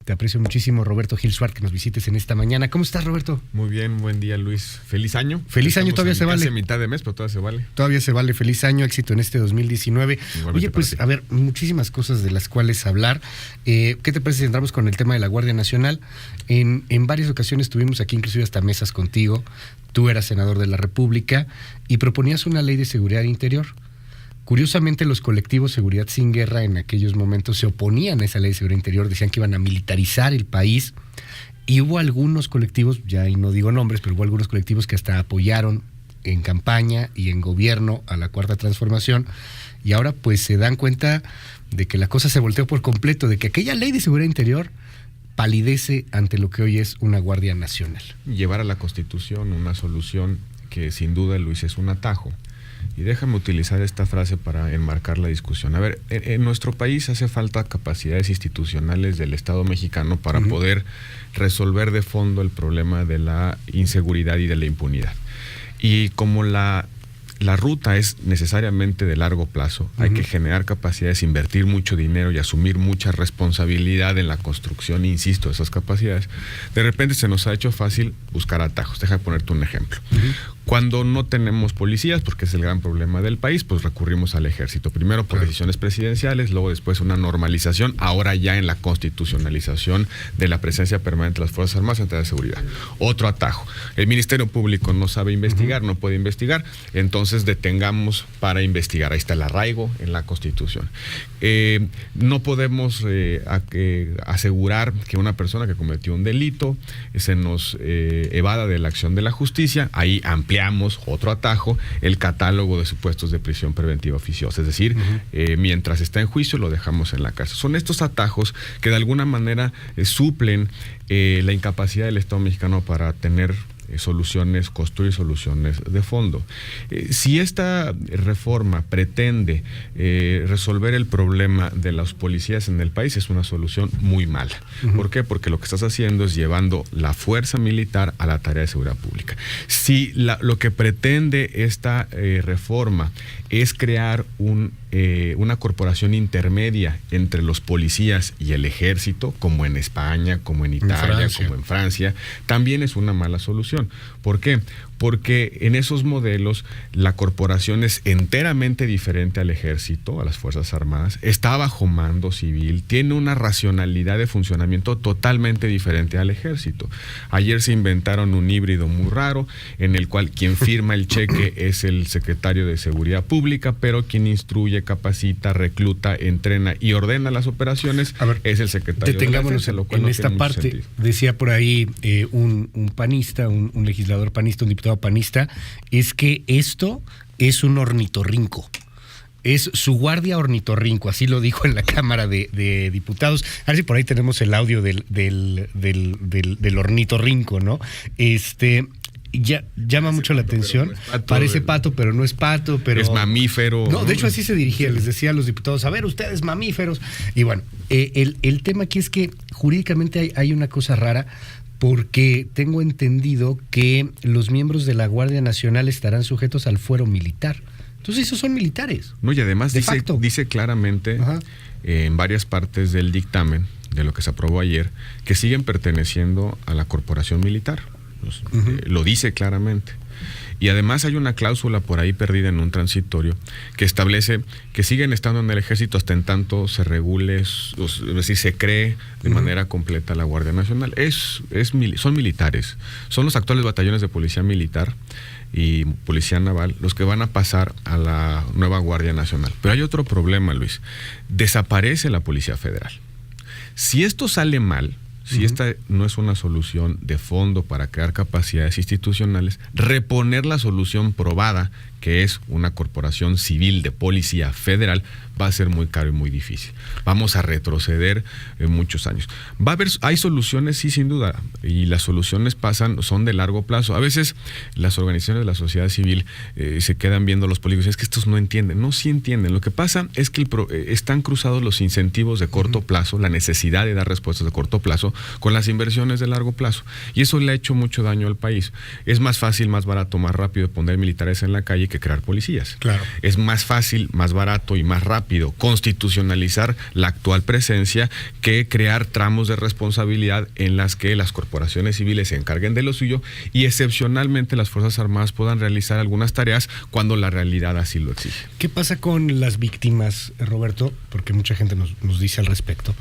Te aprecio muchísimo, Roberto Gil Suárez, que nos visites en esta mañana. ¿Cómo estás, Roberto? Muy bien, buen día, Luis. Feliz año. Feliz año, todavía se vale. Casi mitad de mes, pero todavía se vale. Todavía se vale. Feliz año, éxito en este 2019. Igualmente. Oye, pues, a ver, muchísimas cosas de las cuales hablar. ¿Qué te parece si entramos con el tema de la Guardia Nacional? En varias ocasiones tuvimos aquí inclusive hasta mesas contigo. Tú eras senador de la República y proponías una ley de seguridad interior. Curiosamente, los colectivos Seguridad Sin Guerra en aquellos momentos se oponían a esa ley de seguridad interior, decían que iban a militarizar el país, y hubo algunos colectivos, ya ahí no digo nombres, pero hubo algunos colectivos que hasta apoyaron en campaña y en gobierno a la Cuarta Transformación, y ahora pues se dan cuenta de que la cosa se volteó por completo, de que aquella ley de seguridad interior palidece ante lo que hoy es una Guardia Nacional. Llevar a la Constitución una solución que sin duda, Luis, es un atajo. Y déjame utilizar esta frase para enmarcar la discusión. A ver, en nuestro país hace falta capacidades institucionales del Estado mexicano para poder resolver de fondo el problema de la inseguridad y de la impunidad. Y como la ruta es necesariamente de largo plazo, hay que generar capacidades, invertir mucho dinero y asumir mucha responsabilidad en la construcción, insisto, de esas capacidades. De repente se nos ha hecho fácil buscar atajos. Déjame ponerte un ejemplo. Cuando no tenemos policías, porque es el gran problema del país, pues recurrimos al ejército. Primero por decisiones presidenciales, luego después una normalización, ahora ya en la constitucionalización de la presencia permanente de las Fuerzas Armadas en tareas de seguridad. Otro atajo. El Ministerio Público no sabe investigar, no puede investigar, entonces detengamos para investigar. Ahí está el arraigo en la Constitución. No podemos asegurar que una persona que cometió un delito se nos evada de la acción de la justicia. Ahí ampliamos otro atajo, el catálogo de supuestos de prisión preventiva oficiosa. Es decir, mientras está en juicio lo dejamos en la cárcel. Son estos atajos que de alguna manera suplen la incapacidad del Estado mexicano para tener soluciones, construir soluciones de fondo. Si esta reforma pretende resolver el problema de los policías en el país, es una solución muy mala. ¿Por qué? Porque lo que estás haciendo es llevando la fuerza militar a la tarea de seguridad pública. Si lo que pretende esta reforma es crear una corporación intermedia entre los policías y el ejército, como en España, como en Italia, como en Francia, también es una mala solución. ¿Por qué? Porque en esos modelos la corporación es enteramente diferente al ejército, a las Fuerzas Armadas, está bajo mando civil, tiene una racionalidad de funcionamiento totalmente diferente al ejército. Ayer se inventaron un híbrido muy raro, en el cual quien firma el cheque es el secretario de Seguridad Pública, pero quien instruye, capacita, recluta, entrena y ordena las operaciones es el secretario de Defensa, lo cual en no esta tiene parte. mucho sentido. Decía por ahí un panista, un legislador panista, un diputado panista, es que esto es un ornitorrinco. Es su guardia ornitorrinco, así lo dijo en la Cámara de Diputados. A ver si por ahí tenemos el audio del ornitorrinco, ¿no? Llama mucho la atención. Parece pato, pero no es pato, pero es mamífero. No, de hecho así se dirigía, les decía a los diputados, a ver, ustedes mamíferos. Y bueno, el tema aquí es que jurídicamente hay una cosa rara, porque tengo entendido que los miembros de la Guardia Nacional estarán sujetos al fuero militar. Entonces esos son militares. No, y además dice claramente en varias partes del dictamen de lo que se aprobó ayer, que siguen perteneciendo a la corporación militar. Lo dice claramente. Y además hay una cláusula por ahí perdida en un transitorio que establece que siguen estando en el ejército hasta en tanto se regule, es decir, se cree de manera completa la Guardia Nacional. Son militares, son los actuales batallones de policía militar y policía naval los que van a pasar a la nueva Guardia Nacional. Pero hay otro problema, Luis. Desaparece la Policía Federal. Si esto sale mal, si esta no es una solución de fondo para crear capacidades institucionales, reponer la solución probada, que es una corporación civil de policía federal, va a ser muy caro y muy difícil. Vamos a retroceder en muchos años. Hay soluciones, sí, sin duda, y las soluciones son de largo plazo. A veces las organizaciones de la sociedad civil se quedan viendo los políticos, es que estos no entienden. No, sí entienden. Lo que pasa es que están cruzados los incentivos de corto plazo, la necesidad de dar respuestas de corto plazo, con las inversiones de largo plazo. Y eso le ha hecho mucho daño al país. Es más fácil, más barato, más rápido poner militares en la calle que que crear policías. Claro. Es más fácil, más barato y más rápido constitucionalizar la actual presencia que crear tramos de responsabilidad en las que las corporaciones civiles se encarguen de lo suyo y excepcionalmente las Fuerzas Armadas puedan realizar algunas tareas cuando la realidad así lo exige. ¿Qué pasa con las víctimas, Roberto? Porque mucha gente nos dice al respecto.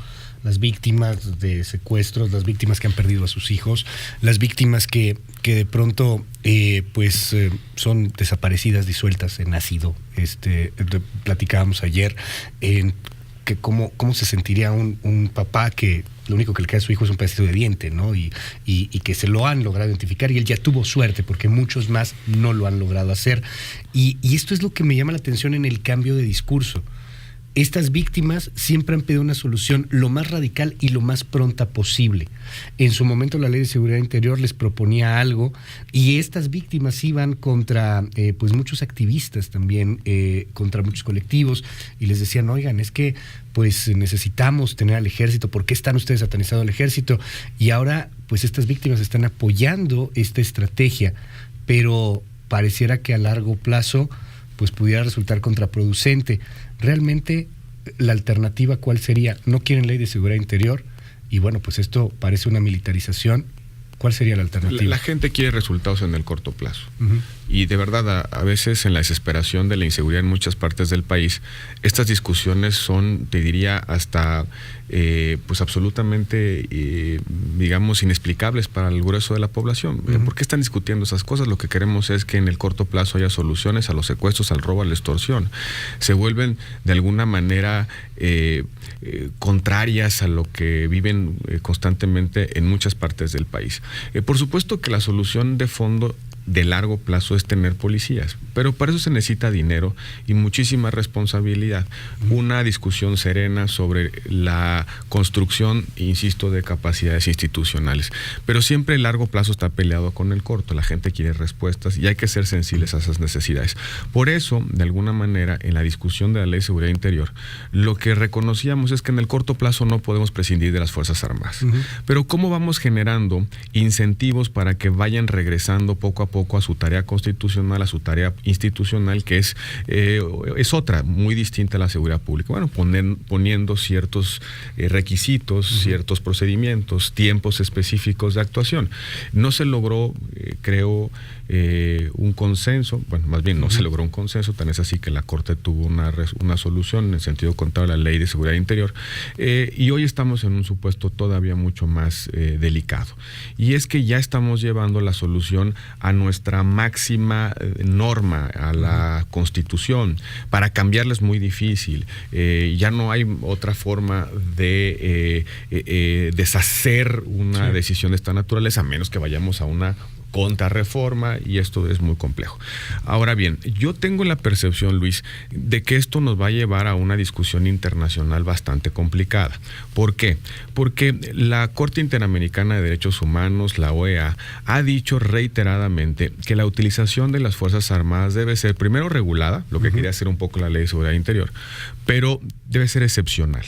Las víctimas de secuestros, las víctimas que han perdido a sus hijos, las víctimas que de pronto son desaparecidas, disueltas en ácido. Platicábamos ayer en que cómo se sentiría un papá que lo único que le queda a su hijo es un pedacito de diente, ¿no? Y que se lo han logrado identificar y él ya tuvo suerte porque muchos más no lo han logrado hacer. Y esto es lo que me llama la atención en el cambio de discurso. Estas víctimas siempre han pedido una solución lo más radical y lo más pronta posible. En su momento la Ley de Seguridad Interior les proponía algo y estas víctimas iban contra muchos activistas también, contra muchos colectivos y les decían, oigan, es que pues necesitamos tener al ejército, ¿por qué están ustedes satanizando al ejército? Y ahora pues estas víctimas están apoyando esta estrategia, pero pareciera que a largo plazo pues pudiera resultar contraproducente. Realmente, la alternativa, ¿cuál sería? No quieren ley de seguridad interior y bueno, pues esto parece una militarización. ¿Cuál sería la alternativa? La gente quiere resultados en el corto plazo. Uh-huh. Y de verdad, a veces en la desesperación de la inseguridad en muchas partes del país, estas discusiones son, te diría, hasta pues absolutamente, digamos, inexplicables para el grueso de la población. Uh-huh. ¿Por qué están discutiendo esas cosas? Lo que queremos es que en el corto plazo haya soluciones a los secuestros, al robo, a la extorsión. Se vuelven de alguna manera contrarias a lo que viven constantemente en muchas partes del país. Por supuesto que la solución de fondo de largo plazo es tener policías, pero para eso se necesita dinero y muchísima responsabilidad. Una discusión serena sobre la construcción, insisto, de capacidades institucionales, pero siempre el largo plazo está peleado con el corto. La gente quiere respuestas y hay que ser sensibles a esas necesidades. Por eso, de alguna manera, en la discusión de la Ley de Seguridad Interior, lo que reconocíamos es que en el corto plazo no podemos prescindir de las Fuerzas Armadas. Uh-huh. Pero ¿cómo vamos generando incentivos para que vayan regresando poco a poco a su tarea constitucional, a su tarea institucional, que es otra, muy distinta a la seguridad pública? Bueno, poniendo ciertos requisitos, uh-huh, ciertos procedimientos, tiempos específicos de actuación. No se logró, creo, un consenso, bueno, más bien no, uh-huh, se logró un consenso, tan es así que la Corte tuvo una solución en el sentido contrario a la Ley de Seguridad Interior, y hoy estamos en un supuesto todavía mucho más delicado, y es que ya estamos llevando la solución a nuestra máxima norma, a la Constitución. Para cambiarla es muy difícil, ya no hay otra forma de deshacer una decisión de esta naturaleza, a menos que vayamos a una contrarreforma, y esto es muy complejo. Ahora bien, yo tengo la percepción, Luis, de que esto nos va a llevar a una discusión internacional bastante complicada. ¿Por qué? Porque la Corte Interamericana de Derechos Humanos, la OEA, ha dicho reiteradamente que la utilización de las Fuerzas Armadas debe ser primero regulada, lo que, uh-huh, quería hacer un poco la Ley de Seguridad Interior, pero debe ser excepcional.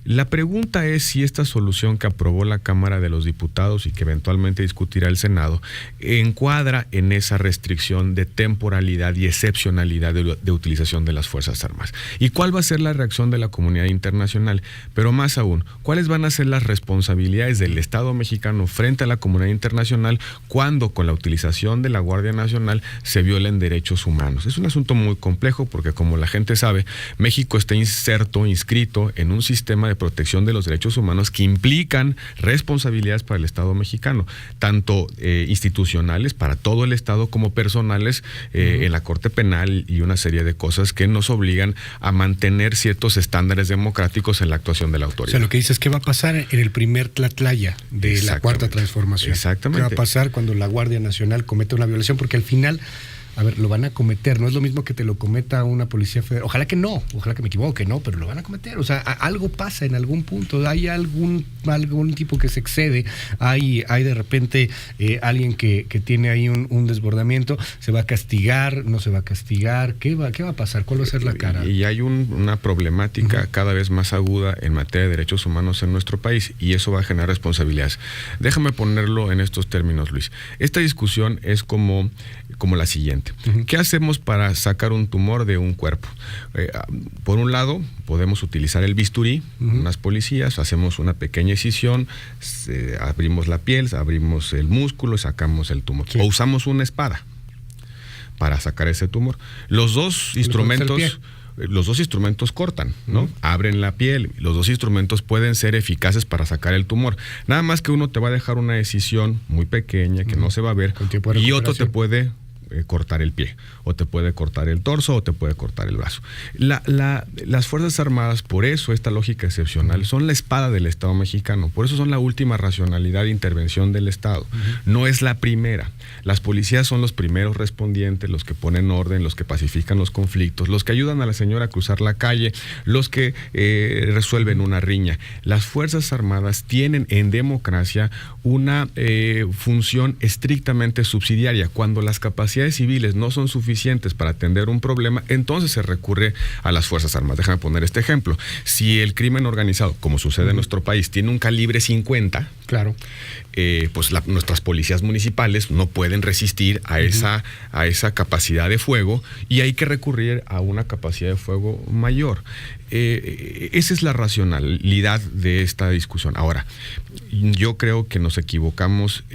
La pregunta es si esta solución que aprobó la Cámara de los Diputados y que eventualmente discutirá el Senado encuadra en esa restricción de temporalidad y excepcionalidad de utilización de las Fuerzas Armadas. ¿Y cuál va a ser la reacción de la comunidad internacional? Pero más aún, ¿cuáles van a ser las responsabilidades del Estado mexicano frente a la comunidad internacional cuando con la utilización de la Guardia Nacional se violen derechos humanos? Es un asunto muy complejo porque, como la gente sabe, México está inscrito en un sistema de protección de los derechos humanos que implican responsabilidades para el Estado mexicano, tanto institucionales para todo el Estado como personales en la Corte Penal y una serie de cosas que nos obligan a mantener ciertos estándares democráticos en la actuación de la autoridad. O sea, lo que dices es qué va a pasar en el primer Tlatlaya de la Cuarta Transformación. Exactamente. ¿Qué va a pasar cuando la Guardia Nacional cometa una violación? Porque al final, a ver, lo van a cometer, no es lo mismo que te lo cometa una policía federal. Ojalá que no, ojalá que me equivoque, no, pero lo van a cometer. O sea, algo pasa en algún punto, hay algún tipo que se excede, hay de repente alguien que tiene ahí un desbordamiento, se va a castigar, no se va a castigar, ¿qué va a pasar? ¿Cuál va a ser la cara? Y hay una problemática, uh-huh, cada vez más aguda en materia de derechos humanos en nuestro país, y eso va a generar responsabilidades. Déjame ponerlo en estos términos, Luis. Esta discusión es como la siguiente. siguiente. ¿Qué hacemos para sacar un tumor de un cuerpo? Por un lado, podemos utilizar el bisturí, unas policías, hacemos una pequeña incisión, abrimos la piel, abrimos el músculo, sacamos el tumor. Sí. O usamos una espada para sacar ese tumor. Los dos instrumentos cortan, ¿no? Abren la piel. Los dos instrumentos pueden ser eficaces para sacar el tumor. Nada más que uno te va a dejar una decisión muy pequeña que no se va a ver y otro te puede cortar el pie, o te puede cortar el torso, o te puede cortar el brazo. Las Fuerzas Armadas, por eso esta lógica excepcional, son la espada del Estado mexicano, por eso son la última racionalidad de intervención del Estado. No es la primera. Las policías son los primeros respondientes, los que ponen orden, los que pacifican los conflictos, los que ayudan a la señora a cruzar la calle, los que resuelven una riña. Las Fuerzas Armadas tienen en democracia una función estrictamente subsidiaria. Cuando las capacidades civiles no son suficientes para atender un problema, entonces se recurre a las Fuerzas Armadas. Déjame poner este ejemplo. Si el crimen organizado, como sucede en nuestro país, tiene un calibre 50, claro, pues nuestras policías municipales no pueden resistir a esa capacidad de fuego y hay que recurrir a una capacidad de fuego mayor. Esa es la racionalidad de esta discusión. Ahora, yo creo que nos equivocamos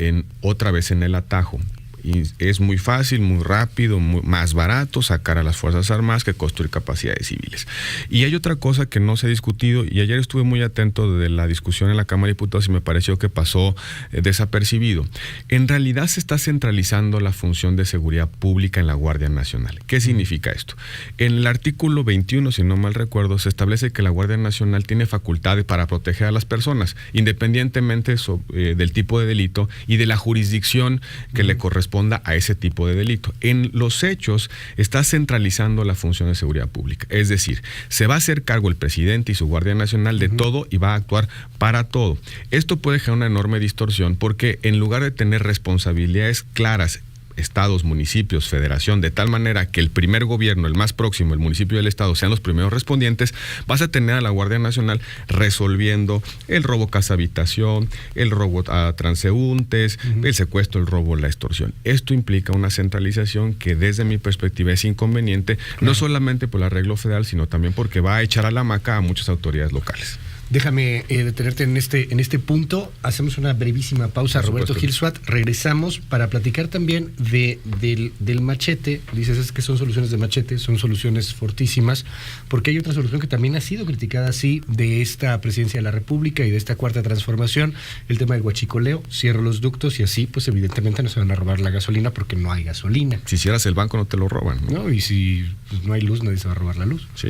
otra vez en el atajo. Y es muy fácil, muy rápido, más barato sacar a las Fuerzas Armadas que construir capacidades civiles. Y hay otra cosa que no se ha discutido, y ayer estuve muy atento de la discusión en la Cámara de Diputados y me pareció que pasó desapercibido. En realidad se está centralizando la función de seguridad pública en la Guardia Nacional. ¿Qué significa esto? En el artículo 21, si no mal recuerdo, se establece que la Guardia Nacional tiene facultades para proteger a las personas, independientemente del tipo de delito y de la jurisdicción que le corresponde a ese tipo de delito. En los hechos está centralizando la función de seguridad pública. Es decir, se va a hacer cargo el presidente y su Guardia Nacional de todo y va a actuar para todo. Esto puede generar una enorme distorsión porque en lugar de tener responsabilidades claras, estados, municipios, federación, de tal manera que el primer gobierno, el más próximo, el municipio y el estado sean los primeros respondientes, vas a tener a la Guardia Nacional resolviendo el robo casa habitación, el robo a transeúntes, el secuestro, el robo, la extorsión. Esto implica una centralización que desde mi perspectiva es inconveniente, no solamente por el arreglo federal, sino también porque va a echar a la hamaca a muchas autoridades locales. Déjame detenerte en este punto. Hacemos una brevísima pausa, Roberto Gil Suat. Regresamos para platicar también del machete. Dices, es que son soluciones de machete, son soluciones fortísimas, porque hay otra solución que también ha sido criticada así de esta presidencia de la República y de esta cuarta transformación, el tema del huachicoleo. Cierro los ductos y así, pues evidentemente no se van a robar la gasolina porque no hay gasolina. Si cierras el banco no te lo roban, ¿no? Y si pues, no hay luz, nadie se va a robar la luz. Sí.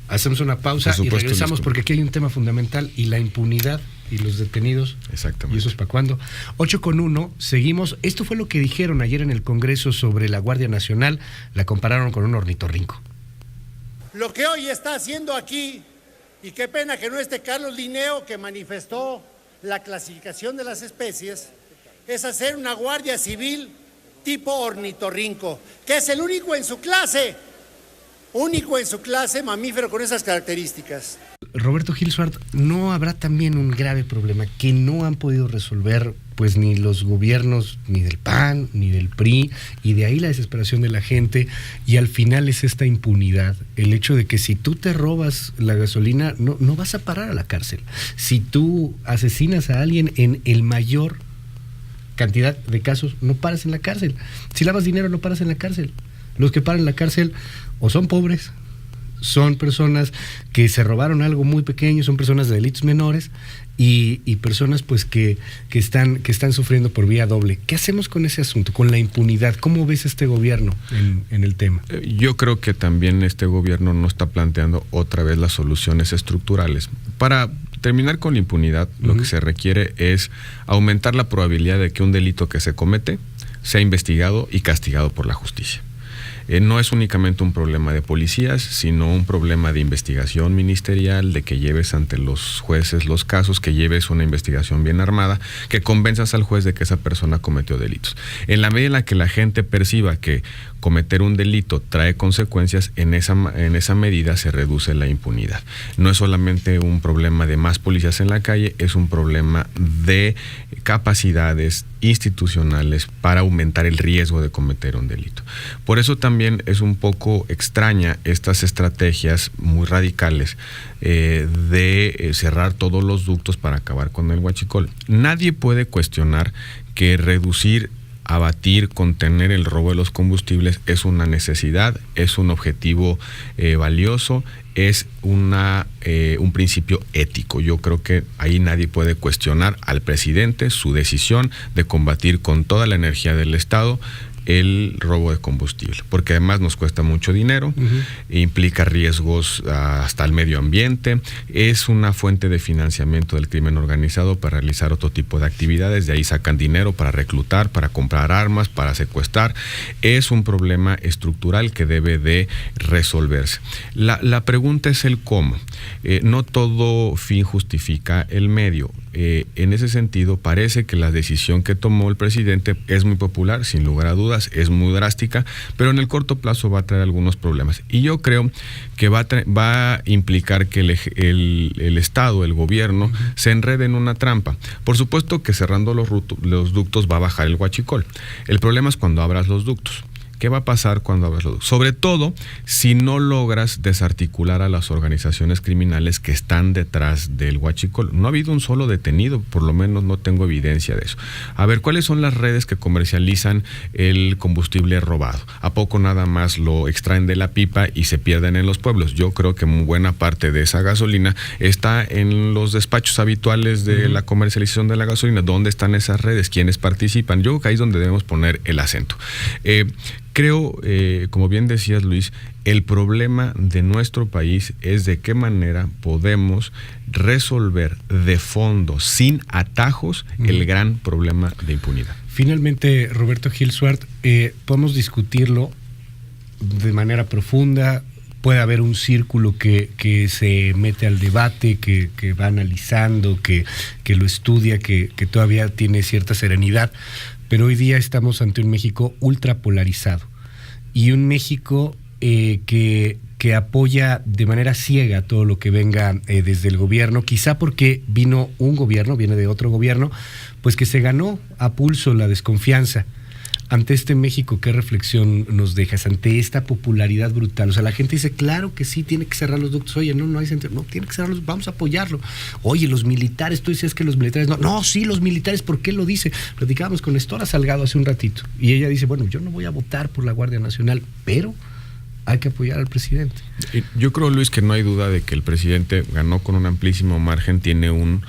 Hacemos una pausa y regresamos porque aquí hay un tema fundamental y la impunidad y los detenidos. Exactamente. ¿Y eso es para cuándo? 8:01, seguimos. Esto fue lo que dijeron ayer en el Congreso sobre la Guardia Nacional. La compararon con un ornitorrinco. Lo que hoy está haciendo aquí, y qué pena que no esté Carlos Linneo, que manifestó la clasificación de las especies, es hacer una Guardia Civil tipo ornitorrinco, que es el único en su clase mamífero con esas características. Roberto Gil Suart, ¿no habrá también un grave problema que no han podido resolver pues ni los gobiernos ni del PAN ni del PRI, y de ahí la desesperación de la gente, y al final es esta impunidad, el hecho de que si tú te robas la gasolina no vas a parar a la cárcel, si tú asesinas a alguien en el mayor cantidad de casos no paras en la cárcel, si lavas dinero no paras en la cárcel, los que paran en la cárcel o son pobres, son personas que se robaron algo muy pequeño, son personas de delitos menores y personas pues que están sufriendo por vía doble. ¿Qué hacemos con ese asunto, con la impunidad? ¿Cómo ves este gobierno en el tema? Yo creo que también este gobierno no está planteando otra vez las soluciones estructurales. Para terminar con la impunidad, lo que se requiere es aumentar la probabilidad de que un delito que se comete sea investigado y castigado por la justicia. No es únicamente un problema de policías, sino un problema de investigación ministerial, de que lleves ante los jueces los casos, que lleves una investigación bien armada, que convenzas al juez de que esa persona cometió delitos. En la medida en la que la gente perciba que cometer un delito trae consecuencias, en esa medida se reduce la impunidad. No es solamente un problema de más policías en la calle, es un problema de capacidades institucionales para aumentar el riesgo de cometer un delito. Por eso también es un poco extraña estas estrategias muy radicales de cerrar todos los ductos para acabar con el huachicol. Nadie puede cuestionar que reducir, abatir, contener el robo de los combustibles es una necesidad, es un objetivo valioso, es un principio ético. Yo creo que ahí nadie puede cuestionar al presidente su decisión de combatir con toda la energía del Estado el robo de combustible, porque además nos cuesta mucho dinero, implica riesgos hasta el medio ambiente, es una fuente de financiamiento del crimen organizado para realizar otro tipo de actividades, de ahí sacan dinero para reclutar, para comprar armas, para secuestrar. Es un problema estructural que debe de resolverse. La pregunta es el cómo. No todo fin justifica el medio. En ese sentido, parece que la decisión que tomó el presidente es muy popular, sin lugar a dudas, es muy drástica, pero en el corto plazo va a traer algunos problemas. Y yo creo que va a implicar que el Estado, el gobierno, se enrede en una trampa. Por supuesto que cerrando los ductos va a bajar el huachicol. El problema es cuando abras los ductos. ¿Qué va a pasar cuando abras los ductos? Sobre todo si no logras desarticular a las organizaciones criminales que están detrás del huachicol. No ha habido un solo detenido, por lo menos no tengo evidencia de eso. A ver, ¿cuáles son las redes que comercializan el combustible robado? ¿A poco nada más lo extraen de la pipa y se pierden en los pueblos? Yo creo que muy buena parte de esa gasolina está en los despachos habituales de la comercialización de la gasolina. ¿Dónde están esas redes? ¿Quiénes participan? Yo creo que ahí es donde debemos poner el acento. Creo, como bien decías, Luis, el problema de nuestro país es de qué manera podemos resolver de fondo, sin atajos, el gran problema de impunidad. Finalmente, Roberto Gil Suart, podemos discutirlo de manera profunda. Puede haber un círculo que se mete al debate, que va analizando, que lo estudia, que todavía tiene cierta serenidad. Pero hoy día estamos ante un México ultrapolarizado y un México que apoya de manera ciega todo lo que venga desde el gobierno, quizá porque viene de otro gobierno, pues que se ganó a pulso la desconfianza. Ante este México, ¿qué reflexión nos dejas ante esta popularidad brutal? O sea, la gente dice, claro que sí, tiene que cerrar los ductos. Oye, no hay sentido. No, tiene que cerrarlos, vamos a apoyarlo. Oye, los militares, tú decías que los militares no, sí, los militares, ¿por qué lo dice? Platicábamos con Nestora Salgado hace un ratito y ella dice, bueno, yo no voy a votar por la Guardia Nacional, pero hay que apoyar al presidente. Yo creo, Luis, que no hay duda de que el presidente ganó con un amplísimo margen, tiene un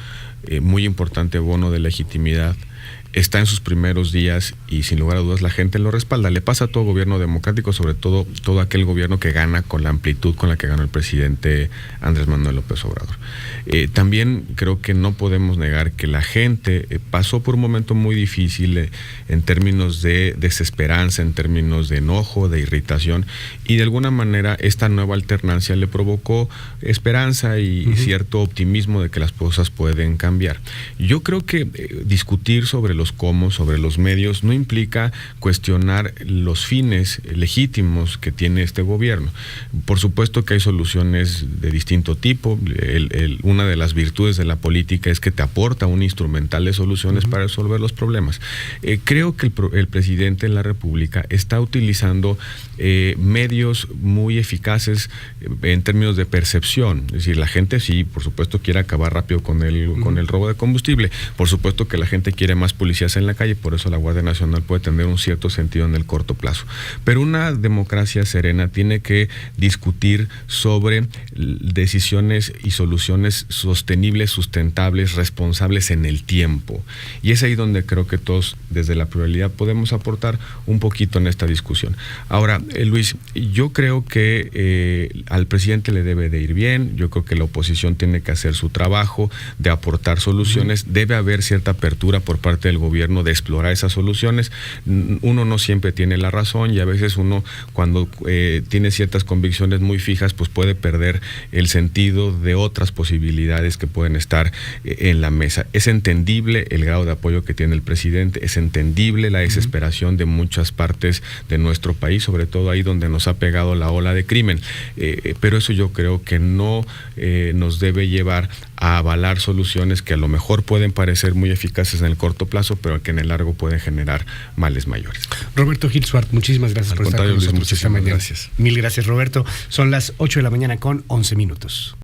muy importante bono de legitimidad. Está en sus primeros días y sin lugar a dudas la gente lo respalda. Le pasa a todo gobierno democrático, sobre todo aquel gobierno que gana con la amplitud con la que ganó el presidente Andrés Manuel López Obrador. También creo que no podemos negar que la gente pasó por un momento muy difícil en términos de desesperanza, en términos de enojo, de irritación, y de alguna manera esta nueva alternancia le provocó esperanza y cierto optimismo de que las cosas pueden cambiar. Yo creo que discutir sobre los cómo, sobre los medios, no implica cuestionar los fines legítimos que tiene este gobierno. Por supuesto que hay soluciones de distinto tipo. Una de las virtudes de la política es que te aporta un instrumental de soluciones para resolver los problemas. Creo que el presidente de la República está utilizando medios muy eficaces en términos de percepción. Es decir, la gente sí, por supuesto, quiere acabar rápido con el robo de combustible. Por supuesto que la gente quiere más policías en la calle, por eso la Guardia Nacional puede tener un cierto sentido en el corto plazo. Pero una democracia serena tiene que discutir sobre decisiones y soluciones sostenibles, sustentables, responsables en el tiempo. Y es ahí donde creo que todos, desde la pluralidad, podemos aportar un poquito en esta discusión. Ahora, Luis, yo creo que al presidente le debe de ir bien, yo creo que la oposición tiene que hacer su trabajo de aportar soluciones, debe haber cierta apertura por parte del gobierno de explorar esas soluciones. Uno no siempre tiene la razón y a veces uno, cuando tiene ciertas convicciones muy fijas, pues puede perder el sentido de otras posibilidades que pueden estar en la mesa. Es entendible el grado de apoyo que tiene el presidente, es entendible la desesperación de muchas partes de nuestro país, sobre todo ahí donde nos ha pegado la ola de crimen, pero eso yo creo que no nos debe llevar a avalar soluciones que a lo mejor pueden parecer muy eficaces en el corto corto plazo, pero que en el largo pueden generar males mayores. Roberto Gil Suart, muchísimas gracias por estar con nosotros esta mañana. Gracias. Mil gracias, Roberto. Son las 8 de la mañana con 11 minutos.